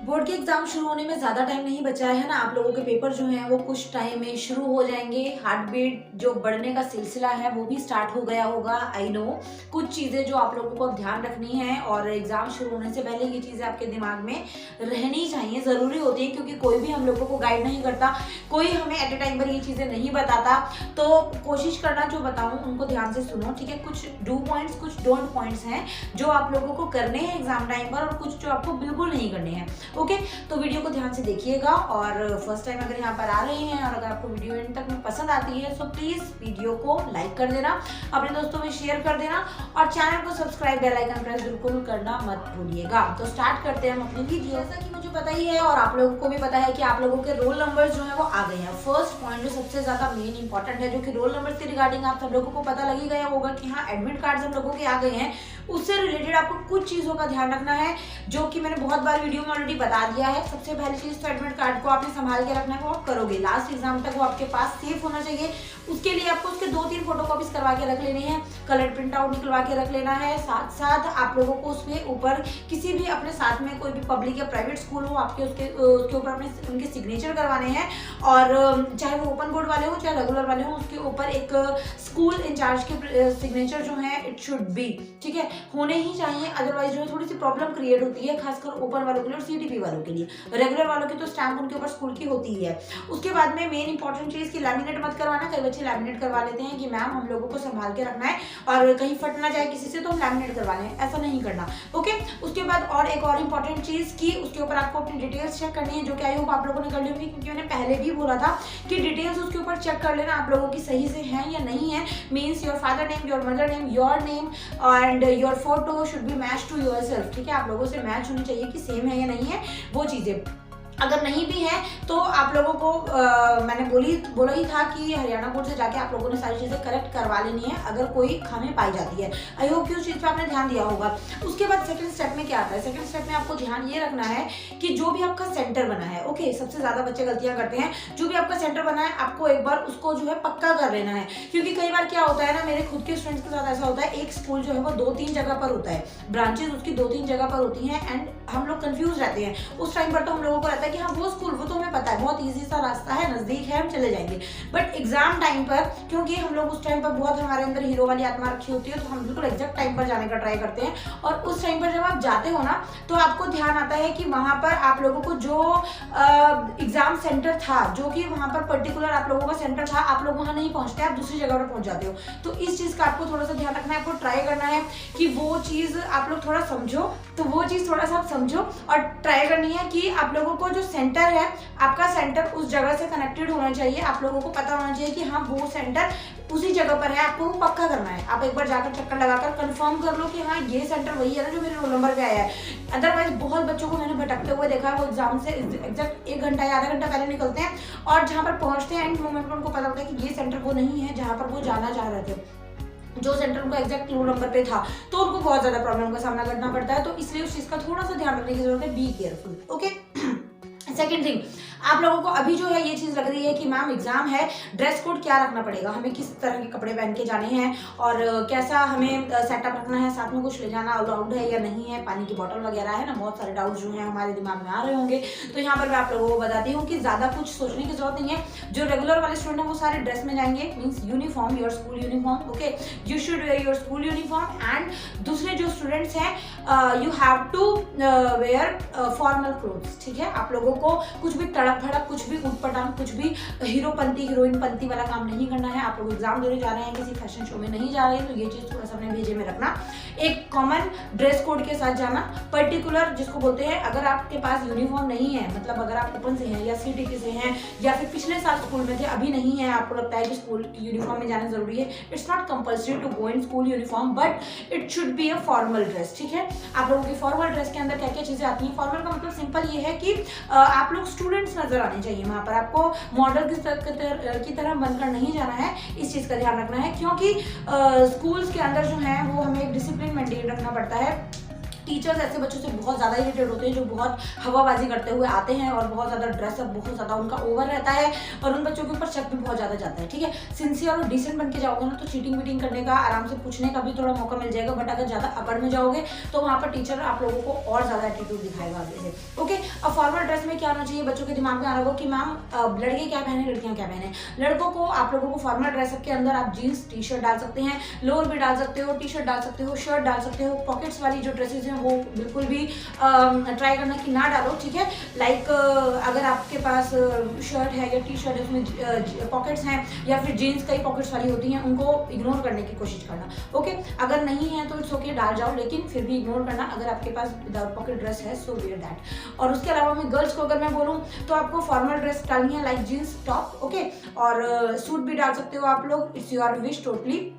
Board के exam शुरू होने में ज़्यादा टाइम नहीं बचा है ना। आप लोगों के पेपर जो हैं वो कुछ टाइम में शुरू हो जाएंगे। हार्ट बीट जो बढ़ने का सिलसिला है वो भी स्टार्ट हो गया होगा। आई नो कुछ चीज़ें जो आप लोगों को अब ध्यान रखनी है और एग्जाम शुरू होने से पहले ये चीज़ें आपके दिमाग में रहनी चाहिए, ज़रूरी होती है, क्योंकि कोई भी हम लोगों को गाइड नहीं करता, कोई हमें एट ए टाइम पर ये चीज़ें नहीं बताता। तो कोशिश करना जो बताऊँ उनको ध्यान से सुनो, ठीक है। कुछ डू पॉइंट्स, कुछ डोंट पॉइंट्स हैं जो आप लोगों को करने हैं एग्जाम टाइम पर और कुछ जो आपको बिल्कुल नहीं करने हैं। ओके, तो वीडियो को ध्यान से देखिएगा और फर्स्ट टाइम अगर यहाँ पर आ रहे हैं और अगर आपको वीडियो एंड तक में पसंद आती है तो प्लीज वीडियो को लाइक कर देना, अपने दोस्तों में शेयर कर देना और चैनल को सब्सक्राइब, बेल आइकन प्रेस बिल्कुल करना मत भूलिएगा। तो स्टार्ट करते हैं हम अपनी वीडियो। जैसा कि मुझे पता ही है और आप लोगों को भी पता है कि आप लोगों के रोल नंबर जो है वो आ गए हैं। फर्स्ट पॉइंट जो सबसे ज्यादा मेन इंपॉर्टेंट है, जो कि रोल नंबर के रिगार्डिंग आप सब लोगों को पता लगी गया होगा कि हाँ एडमिट कार्ड हम लोगों के आ गए हैं। उससे रिलेटेड आपको कुछ चीजों का ध्यान रखना है जो कि मैंने बहुत बार वीडियो में ऑलरेडी बता दिया है। सबसे पहली चीज तो एडमिट कार्ड को आपने संभाल के रखना है, वो आप करोगे लास्ट एग्जाम तक वो आपके पास सेफ होना चाहिए। उसके लिए आपको उसके 2-3 फोटोकॉपीज करवा के रख लेने हैं, कलर प्रिंट आउट निकलवा के रख लेना है। साथ साथ आप लोगों को उसके ऊपर किसी भी अपने साथ में कोई भी पब्लिक या प्राइवेट स्कूल हो, आपके उसके ऊपर अपने उनके सिग्नेचर करवाने हैं और चाहे वो ओपन बोर्ड वाले हो चाहे रेगुलर वाले हो, उसके ऊपर एक स्कूल इंचार्ज के सिग्नेचर जो है इट शुड बी, ठीक है, होने ही चाहिए। अदरवाइज जो है थोड़ी सी प्रॉब्लम क्रिएट होती है, खासकर ओपन वालों के लिए और सीटीपी वालों के लिए। रेगुलर वालों की तो स्टैंप उनके ऊपर स्कूल की होती ही है। उसके बाद में मेन इंपॉर्टेंट चीज की लैमिनेट मत करवाना। कई बच्चे लैमिनेट करवा लेते हैं कि मैम हम लोगों को संभाल के रखना है और कहीं फट ना जाए किसी से तो हम लैमिनेट करवा लें, ऐसा नहीं करना। ओके, उसके बाद और एक और इंपॉर्टेंट चीज की उसके ऊपर आपको अपनी डिटेल्स चेक करनी है, जो कि आई होप आप लोगों ने कर ली होगी, क्योंकि मैंने पहले भी बोला था कि डिटेल्स उसके ऊपर चेक कर लेना आप लोगों की सही से हैं या नहीं है। Means your father name, your mother name, your name and your photo should be match to yourself, ठीक है। आप लोगों से मैच होनी चाहिए कि सेम है या नहीं है वो चीजें। अगर नहीं भी है तो आप लोगों को मैंने बोला ही था कि हरियाणा बोर्ड से जाके आप लोगों ने सारी चीज़ें करेक्ट करवा लेनी है अगर कोई खामी पाई जाती है। आई होप कि उस चीज़ पे आपने ध्यान दिया होगा। उसके बाद सेकंड स्टेप में क्या आता है, सेकंड स्टेप में आपको ध्यान ये रखना है कि जो भी आपका सेंटर बना है, ओके, सबसे ज़्यादा बच्चे गलतियां करते हैं। जो भी आपका सेंटर बना है आपको एक बार उसको जो है पक्का कर लेना है, क्योंकि कई बार क्या होता है ना, मेरे खुद के स्टूडेंट्स के साथ ऐसा होता है, एक स्कूल जो है वो 2-3 जगह पर होता है, ब्रांचेज उसकी 2-3 जगह पर होती हैं एंड हम लोग कंफ्यूज रहते हैं। उस टाइम पर तो हम लोगों को रहता है कि हाँ वो स्कूल वो तो हमें पता है, बहुत इजी सा रास्ता है, नजदीक है, हम चले जाएंगे। बट एग्जाम टाइम पर क्योंकि हम लोग उस टाइम पर बहुत हमारे अंदर हीरो वाली आत्मा रखी होती है, तो हम बिल्कुल एग्जैक्ट टाइम पर जाने का ट्राई करते हैं। और उस टाइम पर जब आप जाते हो ना तो आपको ध्यान आता है कि वहां पर आप लोगों को जो एग्जाम सेंटर था, जो कि वहां पर पर्टिकुलर आप लोगों का सेंटर था, आप लोग वहां नहीं पहुंचते, आप दूसरी जगह पर पहुंच जाते हो। तो इस चीज का आपको थोड़ा सा ध्यान रखना है, आपको ट्राई करना है कि वो चीज आप लोग थोड़ा समझो, तो वो चीज थोड़ा सा आप समझो और ट्राई करनी है कि आप लोगों को जो सेंटर है, आपका सेंटर उस जगह से कनेक्टेड होना चाहिए। आप लोगों को पता होना चाहिए कि हाँ वो सेंटर उसी जगह पर है, आपको वो पक्का करना है। आप एक बार जाकर चक्कर लगाकर कंफर्म कर लो कि हाँ ये सेंटर वही है ना जो मेरे रोल नंबर पे आया है। अदरवाइज बहुत बच्चों को मैंने भटकते हुए देखा है, वो एग्जाम से एग्जैक्ट 1 घंटा या आधा घंटा पहले निकलते हैं और जहाँ पर पहुंचते हैं एंड मोमेंट पर उनको पता होता है कि ये सेंटर वो नहीं है जहाँ पर वो जाना चाह रहे थे, जो सेंटर उनको एग्जैक्ट रोल नंबर पे था, तो उनको बहुत ज्यादा प्रॉब्लम का सामना करना पड़ता है। तो इसलिए उस चीज का थोड़ा सा ध्यान रखने की जरूरत है, be careful. Okay, second thing, आप लोगों को अभी जो है ये चीज लग रही है कि मैम एग्जाम है, ड्रेस कोड क्या रखना पड़ेगा, हमें किस तरह के कपड़े पहन के जाने हैं और कैसा हमें सेटअप रखना है, साथ में कुछ ले जाना अलाउड है या नहीं है, पानी की बोतल वगैरह है ना, बहुत सारे डाउट जो हैं हमारे दिमाग में आ रहे होंगे। तो यहाँ पर मैं आप लोगों को बताती हूँ कि ज्यादा कुछ सोचने की जरूरत नहीं है। जो रेगुलर वाले स्टूडेंट है वो सारे ड्रेस में जाएंगे, means uniform, your school uniform, okay, you should wear your school uniform. And दूसरे जो स्टूडेंट्स हैं you have to wear formal clothes, ठीक है। आप लोगों को कुछ भी तड़क भड़क, कुछ भी उटपटांग, कुछ भी हीरोपंती हीरोइन पंती वाला काम नहीं करना है। आप लोग एग्जाम देने जा रहे हैं, किसी फैशन शो में नहीं जा रहे हैं, तो ये चीज थोड़ा सा अपने भेजे में रखना। एक कॉमन ड्रेस कोड के साथ जाना, पर्टिकुलर जिसको बोलते हैं, अगर आपके पास यूनिफॉर्म नहीं है, मतलब अगर आप ओपन से हैं या सीटीटी से हैं या फिर पिछले साल स्कूल में थे अभी नहीं है, आपको लगता है कि स्कूल यूनिफॉर्म में जाना जरूरी है, it's not compulsory to go in school uniform, but it should be a formal dress, ठीक है। आप लोगों की फॉर्मल ड्रेस के अंदर क्या क्या चीजें आती हैं, फॉर्मल का मतलब सिंपल ये है कि आप लोग स्टूडेंट्स नजर आने चाहिए वहां पर, आपको मॉडल की तरह बनकर नहीं जाना है। इस चीज का ध्यान रखना है, क्योंकि स्कूल्स के अंदर जो है वो हमें एक डिसिप्लिन मेंटेन रखना पड़ता है टीचर्स ऐसे बच्चों से बहुत ज़्यादा इरिटेट होते हैं जो बहुत हवाबाजी करते हुए आते हैं और बहुत ज़्यादा ड्रेसअप बहुत ज़्यादा उनका ओवर रहता है और उन बच्चों के ऊपर शक भी बहुत ज़्यादा जाता है। ठीक है, सिंसियर और डिसेंट बन के जाओगे ना तो चीटिंग वीटिंग करने का, आराम से पूछने का भी थोड़ा मौका मिल जाएगा। बट अगर ज़्यादा अकड़ में जाओगे तो वहाँ पर टीचर आप लोगों को और ज़्यादा एटीट्यूड दिखाएगा आगे से। ओके, अब फॉर्मल ड्रेस में क्या होना चाहिए, बच्चों के दिमाग में आ रहा हो कि मैम लड़के क्या पहने लड़कियाँ क्या पहने। लड़कों को आप लोगों को फॉर्मल ड्रेसअप के अंदर आप जीन्स टी शर्ट डाल सकते हैं, लोअर भी डाल सकते हो, टी शर्ट डाल सकते हो, शर्ट डाल सकते हो। पॉकेट्स वाली जो ड्रेसेस हैं वो बिल्कुल भी ट्राई करना कि ना डालो। ठीक है, लाइक अगर आपके पास शर्ट है या टी शर्ट है उसमें पॉकेट्स हैं या फिर जीन्स कई पॉकेट्स वाली होती हैं, उनको इग्नोर करने की कोशिश करना। ओके, अगर नहीं है तो इट्स ओके, डाल जाओ, लेकिन फिर भी इग्नोर करना। अगर आपके पास विदाउट पॉकेट ड्रेस है सो वियर दैट। और उसके अलावा मैं गर्ल्स को अगर मैं बोलूँ तो आपको फॉर्मल ड्रेस डालनी है, लाइक जीन्स टॉप। ओके, और सूट भी डाल सकते हो आप लोग, इट्स योर विश टोटली।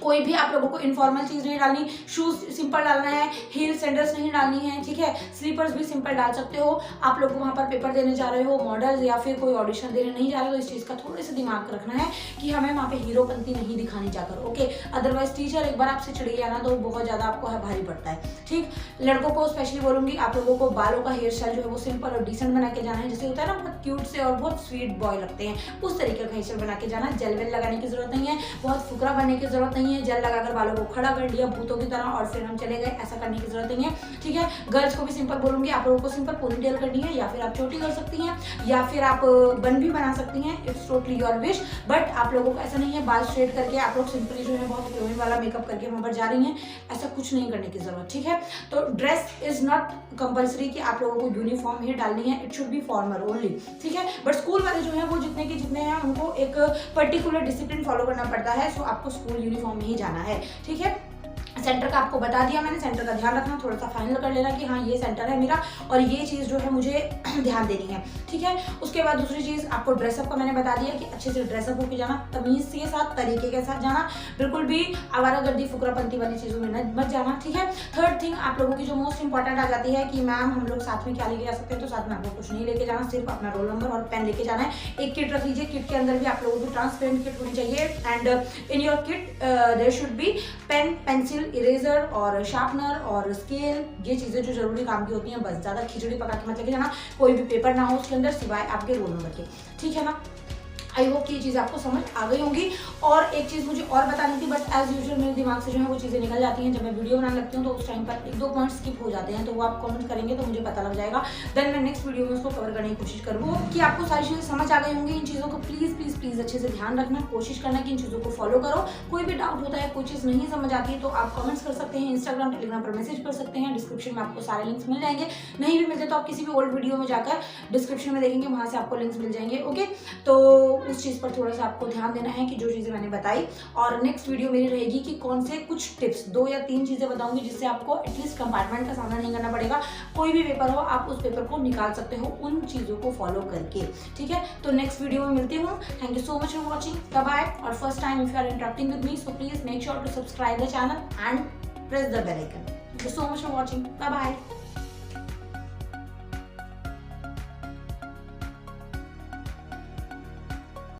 कोई भी आप लोगों को इनफॉर्मल चीज नहीं डालनी, शूज सिंपल डालना है, हील सैंडल्स नहीं डालनी है। ठीक है, स्लीपर्स भी सिंपल डाल सकते हो। आप लोग वहाँ पर पेपर देने जा रहे हो, मॉडल या फिर कोई ऑडिशन देने नहीं जा रहे हो, तो इस चीज का थोड़े से दिमाग रखना है कि हमें वहाँ पे हीरोपंती नहीं दिखानी जाकर। ओके, अदरवाइज टीचर एक बार आपसे चिढ़ गया ना तो बहुत ज्यादा आपको भारी पड़ता है। ठीक, लड़कों को स्पेशली बोलूंगी, आप लोगों को बालों का हेयर स्टाइल जो है वो सिंपल और डिसेंट बना के जाना है। जैसे होता है ना बहुत क्यूट से और बहुत स्वीट बॉय लगते हैं, उस तरीके का हेयर स्टाइल बना के जाना। जेल वेल लगाने की जरूरत नहीं है, बहुत फुकरा बनने की जरूरत नहीं है। जेल लगाकर बालों को खड़ा कर लिया भूतों की तरह और फिर हम चले गए, ऐसा करने की जरूरत नहीं है। ठीक है, गर्ल्स को भी सिंपल बोलूंगी, आप लोगों को सिंपल पोनीटेल करनी है या फिर आप छोटी कर सकती हैं या फिर आप बन भी बना सकती हैं, it's totally your wish. But आप लोगों को ऐसा नहीं है बाल स्ट्रेट करके आप लोग सिंपली जो है बहुत हीरोइन वाला मेकअप करके वहां पर जा रही हैं, ऐसा कुछ नहीं करने की जरूरत। ठीक है, तो ड्रेस इज नॉट कंपल्सरी कि आप लोगों को यूनिफॉर्म ही डालनी है, it should B formal only. ठीक है, बट स्कूल वाले जो है वो जितने के जितने हैं उनको एक पर्टिकुलर डिसिप्लिन फॉलो करना पड़ता है, सो आपको स्कूल यूनिफॉर्म में ही जाना है। ठीक है, सेंटर का आपको बता दिया मैंने, सेंटर का ध्यान रखना, थोड़ा सा फाइनल कर लेना कि हाँ ये सेंटर है मेरा और ये चीज़ जो है मुझे ध्यान देनी है। ठीक है, उसके बाद दूसरी चीज़ आपको ड्रेसअप का मैंने बता दिया कि अच्छे से ड्रेसअप होकर जाना, तमीज़ के साथ, तरीके के साथ जाना, बिल्कुल भी आवारागर्दी फुकरापंती वाली चीज़ों में मत जाना। ठीक है, थर्ड थिंग आप लोगों की जो मोस्ट इंपॉर्टेंट आ जाती है कि मैम हम लोग साथ में क्या लेके जा सकते हैं, तो साथ में आपको कुछ नहीं लेके जाना, सिर्फ अपना रोल नंबर और पेन लेके जाना है। एक किट रख लीजिए, किट के अंदर भी आप लोगों की ट्रांसपेरेंट किट होनी चाहिए and in your kit there should be pen, pencil, eraser और शार्पनर और स्केल, ये चीजें जो जरूरी काम की होती हैं। बस ज्यादा खिचड़ी पका के मत लेके जाना, कोई भी पेपर ना हो उसके अंदर सिवाय आपके रोल नंबर के। ठीक है ना, आई होप कि ये चीज़ आपको समझ आ गई होंगी। और एक चीज़ मुझे और बतानी थी बट एज यूजुअल मेरे दिमाग से जो है वो चीज़ें निकल जाती हैं। जब मैं वीडियो बनाने लगती हूँ तो उस टाइम पर एक दो पॉइंट स्किप हो जाते हैं, तो वो आप कमेंट करेंगे तो मुझे पता लग जाएगा, देन मैं नेक्स्ट वीडियो में उसको कवर करने की कोशिश करूँ कि आपको सारी चीज़ें समझ आ गई होंगी। इन चीज़ों को प्लीज़ प्लीज़ प्लीज़ अच्छे से ध्यान रखना, कोशिश करना कि इन चीज़ों को फॉलो करो। कोई भी डाउट होता है, कोई चीज़ नहीं समझ आती है तो आप कमेंट्स कर सकते हैं, इंस्टाग्राम टेलीग्राम पर मैसेज कर सकते हैं, डिस्क्रिप्शन में आपको सारे लिंक्स मिल जाएंगे। नहीं भी मिलते तो आप किसी भी ओल्ड वीडियो में जाकर डिस्क्रिप्शन में देखेंगे, वहाँ से आपको लिंक्स मिल जाएंगे। ओके, तो उस चीज़ पर थोड़ा सा आपको ध्यान देना है कि जो चीजें मैंने बताई। और नेक्स्ट वीडियो मेरी रहेगी कि कौन से कुछ टिप्स, 2 या 3 चीजें बताऊंगी जिससे आपको एटलीस्ट कंपार्टमेंट का सामना नहीं करना पड़ेगा। कोई भी पेपर हो आप उस पेपर को निकाल सकते हो उन चीजों को फॉलो करके। ठीक है, तो नेक्स्ट वीडियो में मिलती हूँ। Thank you so much for watching, bye bye. और first time if you are interacting with me so please make sure to subscribe the channel and press the bell icon. Thank you so much for watching, bye bye.